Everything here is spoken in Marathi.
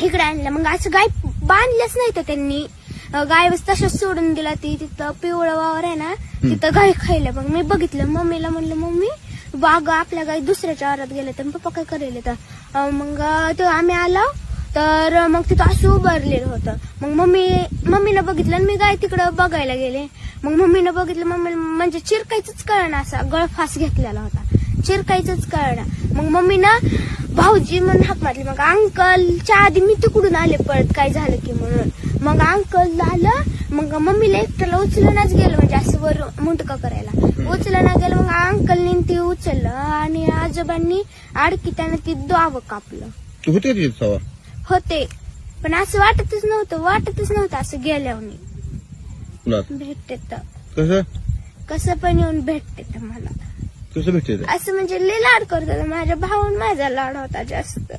इकडे आणलं. मग असं गाय बांधल्याच नाही तर त्यांनी, गाय तशाच सोडून दिला. ती तिथं पिवळं वावर आहे ना, तिथं गाय खायला. मग मी बघितलं, मम्मीला म्हणलं मम्मी बाग आपल्या गाय दुसऱ्याच्या वावरात गेले. तर पप्पा काय करेल तर मग तो आम्ही आलो तर मग तिथं असं उभारलेलं होतं. मग मम्मीनं बघितलं आणि मी गाय तिकडं बघायला गेले. मग मम्मीनं बघितलं, मम्मी म्हणजे चिरकायचंच कळना, असा गळफास घेतलेला होता, चिरकायचंच कळना. मग मम्मीनं भाऊजी म्हणून हाक मारली. मग अंकलच्या आधी मी तिकडून आले पळत काय झालं की म्हणून. मग अंकल आलं. मग मम्मीला एकट्याला उचलूनच गेलं, म्हणजे असं वर मुंडकं करायला उचलणं गेलं. मग अंकलनी ती उचललं आणि आजोबांनी आडकी त्यानं ती दावं कापलं. होते पण असं वाटतच नव्हतं असं गेल्यावर भेटते कसं पण येऊन भेटते मला. कसं भेटते असं म्हणजे लय लाड करतात माझ्या भाऊन, माझा लाड होता जास्त.